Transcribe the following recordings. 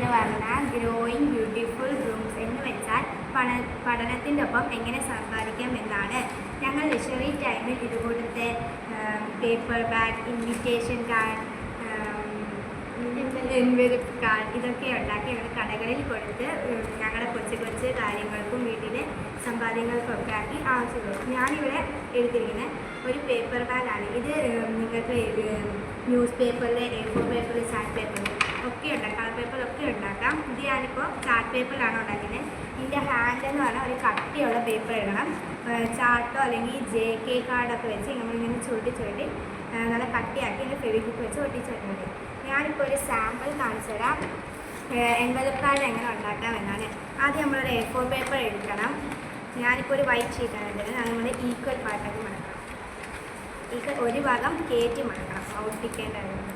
എന്ന് പറഞ്ഞാൽ growing beautiful rooms എന്ന് വെച്ചാൽ പഠനത്തിൻ്റെ ഒപ്പം എങ്ങനെ സമ്പാദിക്കാം എന്നാണ്. ഞങ്ങൾ ലെഷറി ടൈമിൽ ഇതുകൂടത്തെ paper bag, invitation card, envelope card ഇതൊക്കെ ഉണ്ടാക്കി ഞങ്ങൾ കടകളിൽ കൊടുത്ത് ഞങ്ങളുടെ കൊച്ചു കൊച്ചു കാര്യങ്ങൾക്കും വീട്ടിലെ സമ്പാദ്യങ്ങൾക്കൊക്കെ ആക്കി ആവശ്യമുള്ളൂ. ഞാനിവിടെ എടുത്തിരിക്കുന്നത് ഒരു പേപ്പർ ബാഗാണ്. ഇത് നിങ്ങൾക്ക് ന്യൂസ് പേപ്പറിൽ, A4 പേപ്പറിൽ, ചാർട്ട് പേപ്പറിൽ ഒക്കെ ഉണ്ടാക്കാം, കളർ പേപ്പറിലൊക്കെ ഉണ്ടാക്കാം. ഇത് ഞാനിപ്പോൾ ചാർട്ട് പേപ്പറിലാണ് ഉണ്ടാക്കുന്നത്. ഇതിൻ്റെ ഹാൻഡ് എന്ന് പറഞ്ഞാൽ ഒരു കട്ടിയുള്ള പേപ്പർ ഇടണം. ചാർട്ടോ അല്ലെങ്കിൽ JK കാർഡൊക്കെ വെച്ച് നമ്മളിങ്ങനെ ചുരുട്ടി നല്ല കട്ടിയാക്കി ഇങ്ങനെ ഫെവിക്വിക്ക് വെച്ച് ഒട്ടിച്ചിട്ടുണ്ട്. ഞാനിപ്പോൾ ഒരു സാമ്പിൾ കാണിച്ചു തരാം എൻവലപ്പ് കാർഡ് എങ്ങനെ ഉണ്ടാക്കാം എന്നാണ്. ആദ്യം നമ്മളൊരു A4 പേപ്പർ എടുക്കണം. ഞാനിപ്പോൾ ഒരു വൈറ്റ് ഷീറ്റാണ് എടുക്കുന്നത്. അത് നമ്മൾ ഈക്വൽ പാർട്ടാക്കി മടക്കണം. ഒരു ഭാഗം കയറ്റി മടക്കണം, ഒട്ടിക്കേണ്ടതുണ്ട്.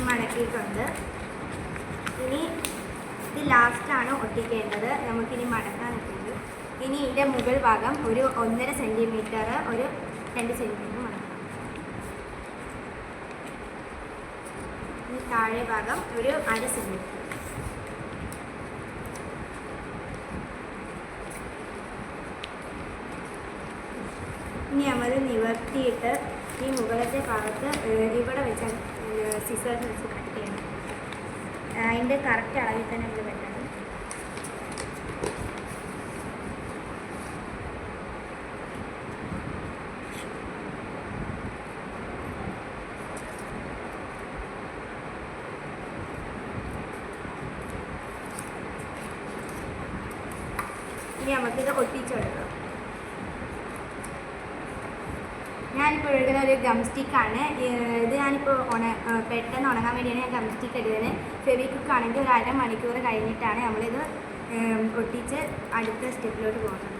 മടക്കിയിട്ടുണ്ട്. ഇനി ഇത് ലാസ്റ്റാണ് ഒട്ടിക്കേണ്ടത്. നമുക്കിനി മടക്കാൻ പറ്റുന്നത്. ഇനി ഇതിൻ്റെ മുകൾ ഭാഗം ഒരു 1.5 സെൻറ്റിമീറ്റർ, ഒരു 2 സെൻറ്റിമീറ്റർ മടക്കാം. ഇനി താഴെ ഭാഗം ഒരു 1/2 സെൻറ്റിമീറ്റർ. ഇനി നമ്മൾ നിവർത്തിയിട്ട് ഈ മുകളിലത്തെ ഭാഗത്ത് ഇവിടെ വെച്ച് സിസേഴ്സ് വെച്ച് കട്ട് ചെയ്യണം. അതിൻ്റെ കറക്റ്റ് അളവിൽ തന്നെ നമ്മൾ വെട്ടണം. ഇനി നമുക്കിത് ഒട്ടിച്ചെടുക്കാം. ഞാനിപ്പോൾ എടുക്കുന്ന ഒരു ഗം സ്റ്റിക്കാണ്. ഇത് ഞാനിപ്പോൾ പെട്ടെന്ന് ഉണങ്ങാൻ വേണ്ടിയാണ് ഞാൻ ഗം സ്റ്റിക്ക് എടുക്കുന്നത്. ഫെവിക്വിക്ക് ആണെങ്കിൽ ഒരു 1/2 മണിക്കൂർ കഴിഞ്ഞിട്ടാണ് നമ്മളിത് ഒട്ടിച്ച് അടുത്ത സ്റ്റെപ്പിലോട്ട് പോകുന്നത്.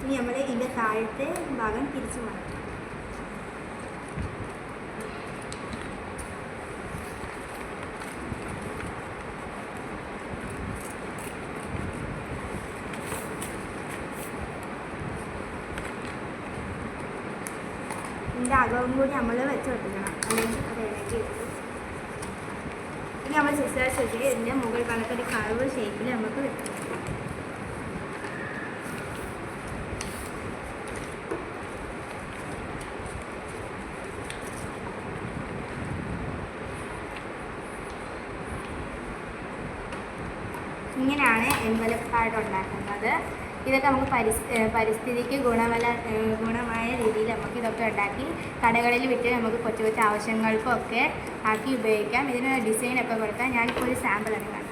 ഇനി നമ്മൾ ഇതിൻ്റെ താഴത്തെ ഭാഗം തിരിച്ചു മാറ്റാം. ഇതിൻ്റെ അകവും കൂടി നമ്മൾ വെച്ച് ഒട്ടിക്കണം, അല്ലെങ്കിൽ അത് ഇളക്കി എടുക്കും. ഇനി നമ്മൾ സിസേഴ്സ് വെച്ച് ഇതിൻ്റെ മുകൾ ഭാഗത്ത് ഒരു കർവ് ഷേപ്പിൽ നമുക്ക് വെക്കണം. ഇങ്ങനെയാണ് എൻവലപ്പ് കാർഡ് ഉണ്ടാക്കുന്നത്. ഇതൊക്കെ നമുക്ക് പരിസ്ഥിതിക്ക് ഗുണമായ രീതിയിൽ നമുക്ക് ഇതൊക്കെ ഉണ്ടാക്കി കടകളിൽ വിറ്റ് നമുക്ക് കൊച്ചു കൊച്ചു ആവശ്യങ്ങൾക്കൊക്കെ ആക്കി ഉപയോഗിക്കാം. ഇതിന് ഡിസൈനൊക്കെ കൊടുക്കാം. ഞാനിപ്പോൾ ഒരു സാമ്പിളാണ് കാണുന്നത്.